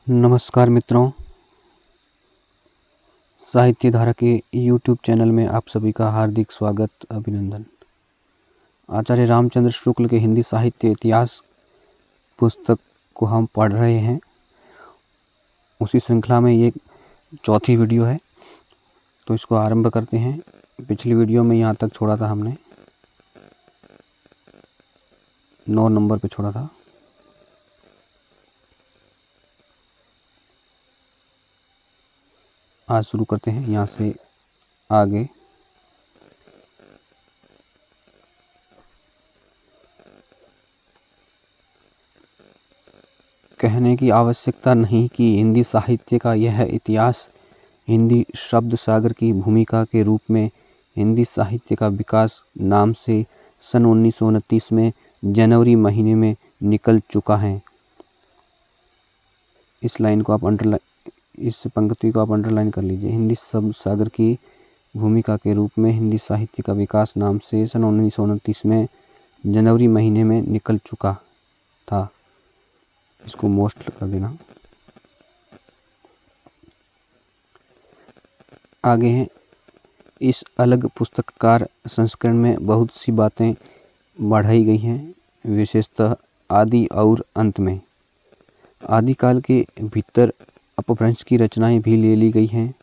नमस्कार मित्रों, साहित्य धारा के YouTube चैनल में आप सभी का हार्दिक स्वागत अभिनंदन। आचार्य रामचंद्र शुक्ल के हिंदी साहित्य इतिहास पुस्तक को हम पढ़ रहे हैं। उसी श्रृंखला में ये चौथी वीडियो है, तो इसको आरंभ करते हैं। पिछली वीडियो में यहाँ तक छोड़ा था हमने, 9 नंबर पे छोड़ा था। आज शुरू करते हैं यहाँ से आगे। कहने की आवश्यकता नहीं कि हिंदी साहित्य का यह इतिहास हिंदी शब्द सागर की भूमिका के रूप में हिंदी साहित्य का विकास नाम से सन 1929 में जनवरी महीने में निकल चुका है। इस पंक्ति को आप अंडरलाइन कर लीजिए। हिंदी शब्द सागर की भूमिका के रूप में हिंदी साहित्य का विकास नाम से सन 1929 में जनवरी महीने में निकल चुका था। इसको मोस्ट कर देना। आगे हैं, इस अलग पुस्तककार संस्करण में बहुत सी बातें बढ़ाई गई हैं, विशेषतः आदि और अंत में। आदिकाल के भीतर अपभ्रंश की रचनाएं भी ले ली गई हैं,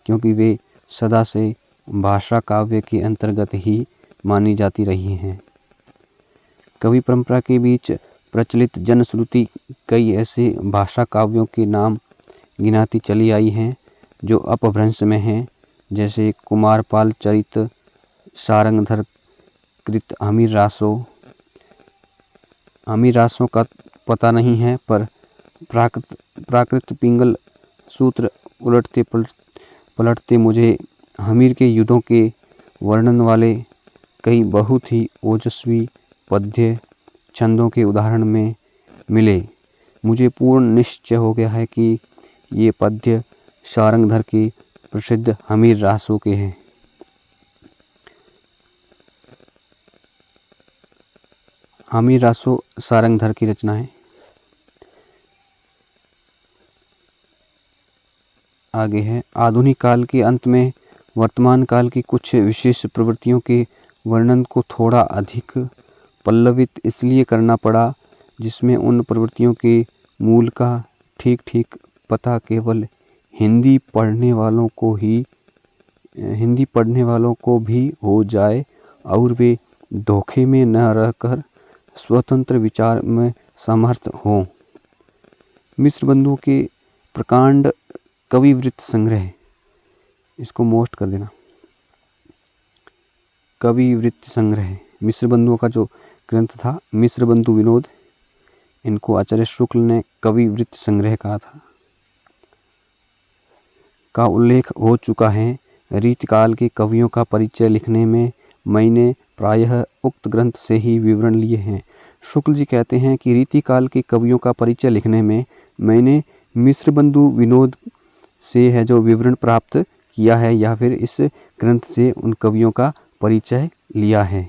क्योंकि वे सदा से भाषा काव्य के अंतर्गत ही मानी जाती रही हैं। कवि परंपरा के बीच प्रचलित जनश्रुति कई ऐसे भाषा काव्यों के नाम गिनाती चली आई हैं जो अपभ्रंश में हैं, जैसे कुमारपाल चरित, सारंगधर कृत हमीर रासों का पता नहीं है, पर प्राकृत पिंगल सूत्र उलटते पलटते मुझे हमीर के युद्धों के वर्णन वाले कई बहुत ही ओजस्वी पद्य छंदों के उदाहरण में मिले। मुझे पूर्ण निश्चय हो गया है कि ये पद्य सारंगधर के प्रसिद्ध हमीर रासों के हैं। हमीर रासों सारंगधर की रचना है। आगे है, आधुनिक काल के अंत में वर्तमान काल की कुछ विशेष प्रवृत्तियों के वर्णन को थोड़ा अधिक पल्लवित इसलिए करना पड़ा, जिसमें उन प्रवृत्तियों के मूल का ठीक पता केवल हिंदी पढ़ने वालों को भी हो जाए और वे धोखे में न रहकर स्वतंत्र विचार में समर्थ हों। मिश्र बंधुओं के प्रकांड कविवृत्त संग्रह, इसको मोस्ट कर देना। कविवृत्त संग्रह मिश्र बंधुओं का जो ग्रंथ था, मिश्र बंधु विनोद, इनको आचार्य शुक्ल ने कविवृत्त संग्रह कहा था, का उल्लेख हो चुका है। रीतिकाल के कवियों का परिचय लिखने में मैंने प्रायः उक्त ग्रंथ से ही विवरण लिए हैं। शुक्ल जी कहते हैं कि रीतिकाल के कवियों का परिचय लिखने में मैंने मिश्र बंधु विनोद से है जो विवरण प्राप्त किया है, या फिर इस ग्रंथ से उन कवियों का परिचय लिया है।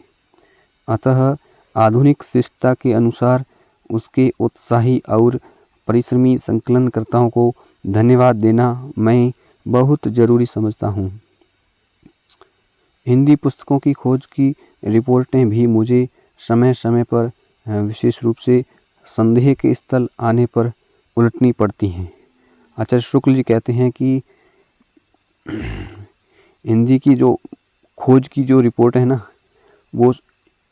अतः आधुनिक शिष्टता के अनुसार उसके उत्साही और परिश्रमी संकलनकर्ताओं को धन्यवाद देना मैं बहुत जरूरी समझता हूँ। हिंदी पुस्तकों की खोज की रिपोर्टें भी मुझे समय समय पर विशेष रूप से संदेह के स्थल आने पर उलटनी पड़ती हैं। आचार्य शुक्ल जी कहते हैं कि हिंदी की जो खोज की जो रिपोर्ट है ना, वो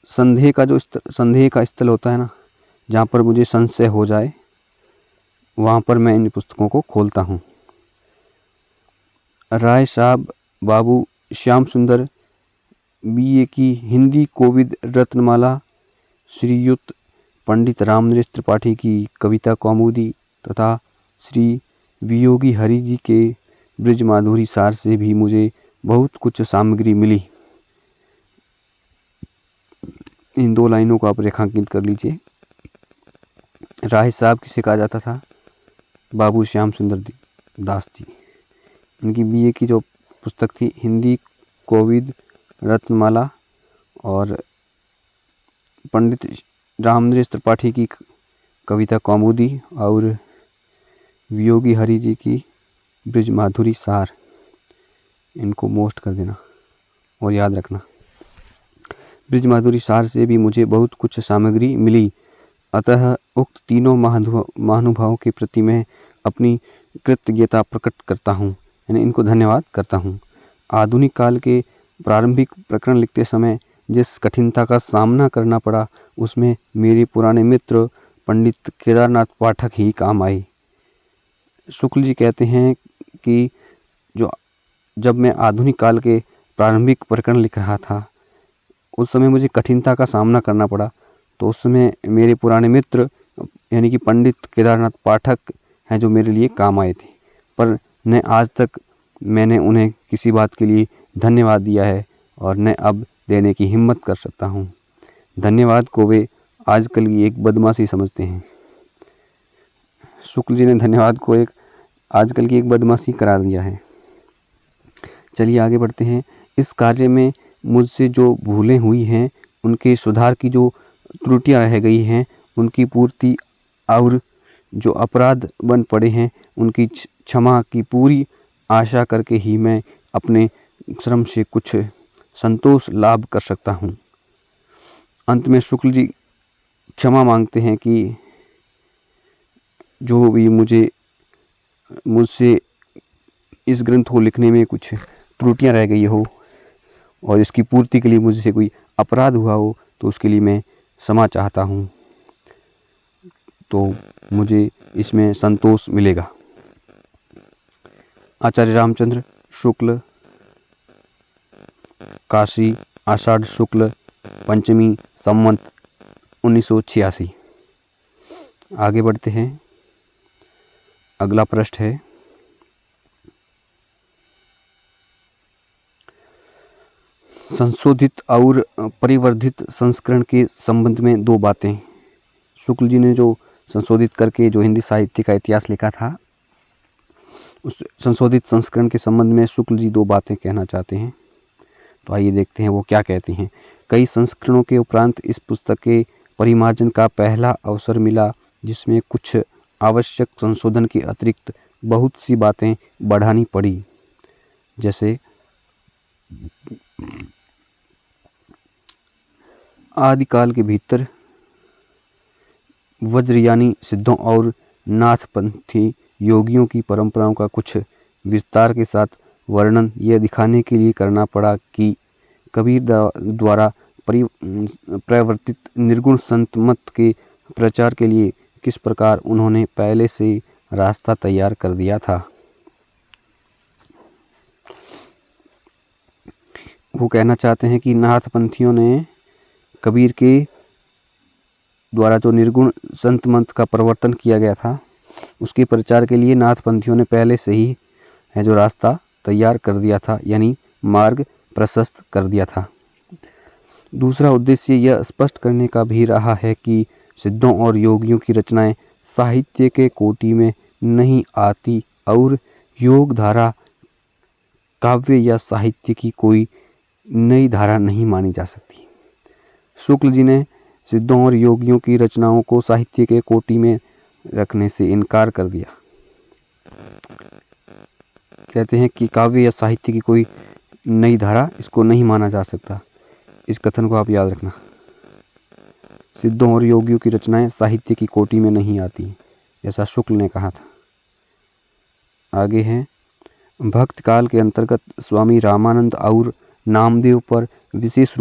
संदेह का स्थल होता है ना, जहाँ पर मुझे संशय हो जाए, वहाँ पर मैं इन पुस्तकों को खोलता हूँ। राय साहब बाबू श्याम सुंदर BA की हिंदी कोविद रत्नमाला, श्रीयुत पंडित रामनरेश त्रिपाठी की कविता कौमुदी तथा श्री वियोगी हरि जी के ब्रज माधुरी सार से भी मुझे बहुत कुछ सामग्री मिली। इन 2 लाइनों को आप रेखांकित कर लीजिए। राय साहब किसे कहा जाता था? बाबू श्याम सुंदर दास जी। इनकी BA की जो पुस्तक थी हिंदी कोविद रत्नमाला, और पंडित रामनरेश त्रिपाठी की कविता कौमुदी, और वियोगी हरि जी की ब्रज माधुरी सार, इनको मोस्ट कर देना और याद रखना। ब्रज माधुरी सार से भी मुझे बहुत कुछ सामग्री मिली, अतः उक्त तीनों महानुभावों के प्रति मैं अपनी कृतज्ञता प्रकट करता हूँ, यानी इनको धन्यवाद करता हूँ। आधुनिक काल के प्रारंभिक प्रकरण लिखते समय जिस कठिनता का सामना करना पड़ा, उसमें मेरे पुराने मित्र पंडित केदारनाथ पाठक ही काम आए। शुक्ल जी कहते हैं कि जब मैं आधुनिक काल के प्रारंभिक प्रकरण लिख रहा था, उस समय मुझे कठिनता का सामना करना पड़ा, तो उस समय मेरे पुराने मित्र यानी कि पंडित केदारनाथ पाठक हैं जो मेरे लिए काम आए थे, पर न आज तक मैंने उन्हें किसी बात के लिए धन्यवाद दिया है और न अब देने की हिम्मत कर सकता हूँ। धन्यवाद को वे आजकल की एक बदमाशी समझते हैं। शुक्ल जी ने धन्यवाद को एक आजकल की एक बदमाशी करार दिया है। चलिए आगे बढ़ते हैं। इस कार्य में मुझसे जो भूलें हुई हैं, उनके सुधार की जो त्रुटियां रह गई हैं, उनकी पूर्ति और जो अपराध बन पड़े हैं, उनकी क्षमा की पूरी आशा करके ही मैं अपने श्रम से कुछ संतोष लाभ कर सकता हूँ। अंत में शुक्ल जी क्षमा मांगते हैं कि जो भी मुझसे इस ग्रंथ को लिखने में कुछ त्रुटियां रह गई हो और इसकी पूर्ति के लिए मुझसे कोई अपराध हुआ हो, तो उसके लिए मैं क्षमा चाहता हूँ, तो मुझे इसमें संतोष मिलेगा। आचार्य रामचंद्र शुक्ल, काशी, आषाढ़ शुक्ल पंचमी, संवत 1986। आगे बढ़ते हैं। अगला प्रश्न है, संशोधित और परिवर्धित संस्करण के संबंध में दो बातें। शुक्ल जी ने जो संशोधित करके जो हिंदी साहित्य का इतिहास लिखा था, उस संशोधित संस्करण के संबंध में शुक्ल जी दो बातें कहना चाहते हैं। तो आइए देखते हैं वो क्या कहते हैं। कई संस्करणों के उपरांत इस पुस्तक के परिमार्जन का पहला अवसर मिला, जिसमें कुछ आवश्यक संशोधन के अतिरिक्त बहुत सी बातें बढ़ानी पड़ी। जैसे आदिकाल के भीतर वज्रयानी सिद्धों और नाथपंथी योगियों की परंपराओं का कुछ विस्तार के साथ वर्णन यह दिखाने के लिए करना पड़ा कि कबीर द्वारा प्रवर्तित निर्गुण संत मत के प्रचार के लिए किस प्रकार उन्होंने पहले से रास्ता तैयार कर दिया था। वो कहना चाहते हैं कि नाथपंथियों ने कबीर के द्वारा जो निर्गुण संत मत का प्रवर्तन किया गया था, उसके प्रचार के लिए नाथपंथियों ने पहले से ही है जो रास्ता तैयार कर दिया था, यानी मार्ग प्रशस्त कर दिया था। दूसरा उद्देश्य यह स्पष्ट करने का भी रहा है कि सिद्धों और योगियों की रचनाएं साहित्य के कोटि में नहीं आती और योग धारा काव्य या साहित्य की कोई नई धारा नहीं मानी जा सकती। शुक्ल जी ने सिद्धों और योगियों की रचनाओं को साहित्य के कोटि में रखने से इनकार कर दिया। कहते हैं कि काव्य या साहित्य की कोई नई धारा इसको नहीं माना जा सकता। इस कथन को आप याद रखना। सिद्धों और योगियों की रचनाएं साहित्य की कोटि में नहीं आती, ऐसा शुक्ल ने कहा था। आगे हैं, भक्त काल के अंतर्गत स्वामी रामानंद और नामदेव पर विशेष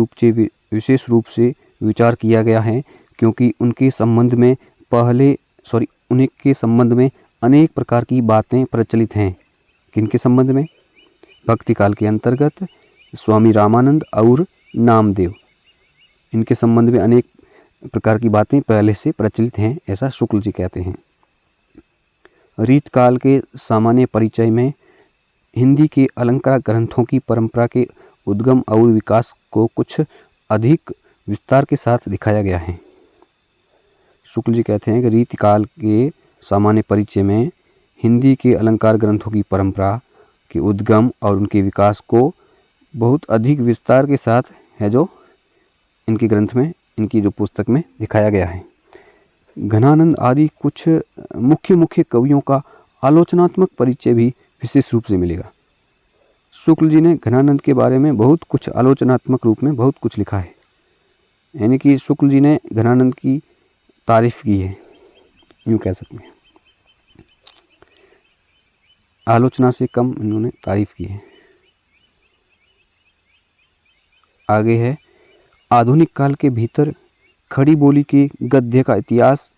रूप से विचार किया गया है, क्योंकि उनके संबंध में अनेक प्रकार की बातें प्रचलित हैं। किनके संबंध में? भक्ति काल के अंतर्गत स्वामी रामानंद और नामदेव, इनके संबंध में अनेक प्रकार की बातें पहले से प्रचलित हैं, ऐसा शुक्ल जी कहते हैं। रीत काल के सामान्य परिचय में हिंदी के अलंकार ग्रंथों की परंपरा के उद्गम और विकास को कुछ अधिक विस्तार के साथ दिखाया गया है। शुक्ल जी कहते हैं कि रीत काल के सामान्य परिचय में हिंदी के अलंकार ग्रंथों की परंपरा के उद्गम और उनके विकास को बहुत अधिक विस्तार के साथ है जो इनके ग्रंथ में, इनकी जो पुस्तक में दिखाया गया है। घनानंद आदि कुछ मुख्य कवियों का आलोचनात्मक परिचय भी विशेष रूप से मिलेगा। शुक्ल जी ने घनानंद के बारे में बहुत कुछ आलोचनात्मक रूप में बहुत कुछ लिखा है, यानी कि शुक्ल जी ने घनानंद की तारीफ की है, यूँ कह सकते हैं। आलोचना से कम इन्होंने तारीफ की है। आगे है आधुनिक काल के भीतर खड़ी बोली के गद्य का इतिहास।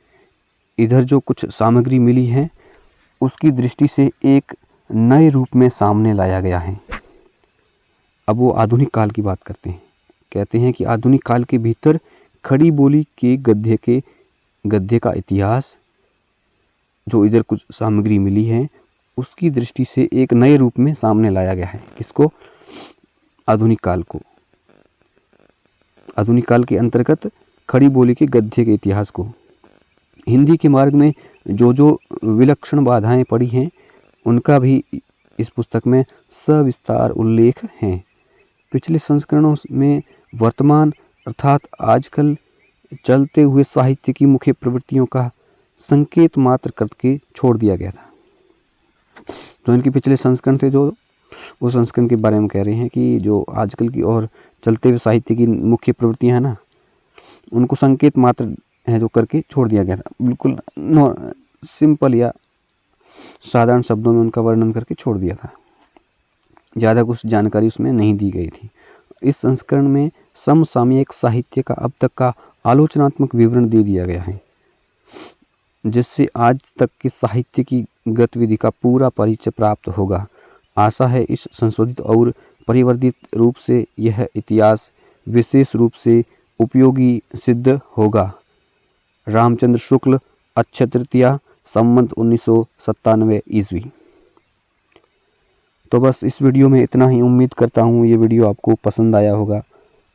इधर जो कुछ सामग्री मिली है उसकी दृष्टि से एक नए रूप में सामने लाया गया है। अब वो आधुनिक काल की बात करते हैं। कहते हैं कि आधुनिक काल के भीतर खड़ी बोली के गद्य का इतिहास, जो इधर कुछ सामग्री मिली है उसकी दृष्टि से एक नए रूप में सामने लाया गया है। किसको? आधुनिक काल को। आधुनिक काल के अंतर्गत खड़ी बोली के गद्य के इतिहास को। हिंदी के मार्ग में जो विलक्षण बाधाएं पड़ी हैं उनका भी इस पुस्तक में सविस्तार उल्लेख है। पिछले संस्करणों में वर्तमान अर्थात आजकल चलते हुए साहित्य की मुख्य प्रवृत्तियों का संकेत मात्र करके छोड़ दिया गया था। तो इनके पिछले संस्करण थे जो उस संस्करण के बारे में कह रहे हैं कि जो आजकल की और चलते हुए साहित्य की मुख्य प्रवृत्तियां हैं ना, उनको संकेत मात्र है जो करके छोड़ दिया गया था। बिल्कुल सिंपल या साधारण शब्दों में उनका वर्णन करके छोड़ दिया था, ज़्यादा कुछ जानकारी उसमें नहीं दी गई थी। इस संस्करण में समसामयिक साहित्य का अब तक का आलोचनात्मक विवरण दे दिया गया है, जिससे आज तक के साहित्य की गतिविधि का पूरा परिचय प्राप्त होगा। आशा है इस संशोधित और परिवर्धित रूप से यह इतिहास विशेष रूप से उपयोगी सिद्ध होगा। रामचंद्र शुक्ल, अक्षय तृतीया, संवत 1997 ईस्वी। तो बस इस वीडियो में इतना ही। उम्मीद करता हूँ ये वीडियो आपको पसंद आया होगा।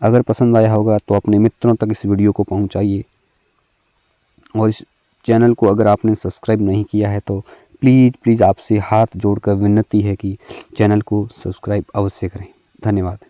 अगर पसंद आया होगा तो अपने मित्रों तक इस वीडियो को पहुँचाइए, और इस चैनल को अगर आपने सब्सक्राइब नहीं किया है तो प्लीज़ आपसे हाथ जोड़कर विनती है कि चैनल को सब्सक्राइब अवश्य करें। धन्यवाद।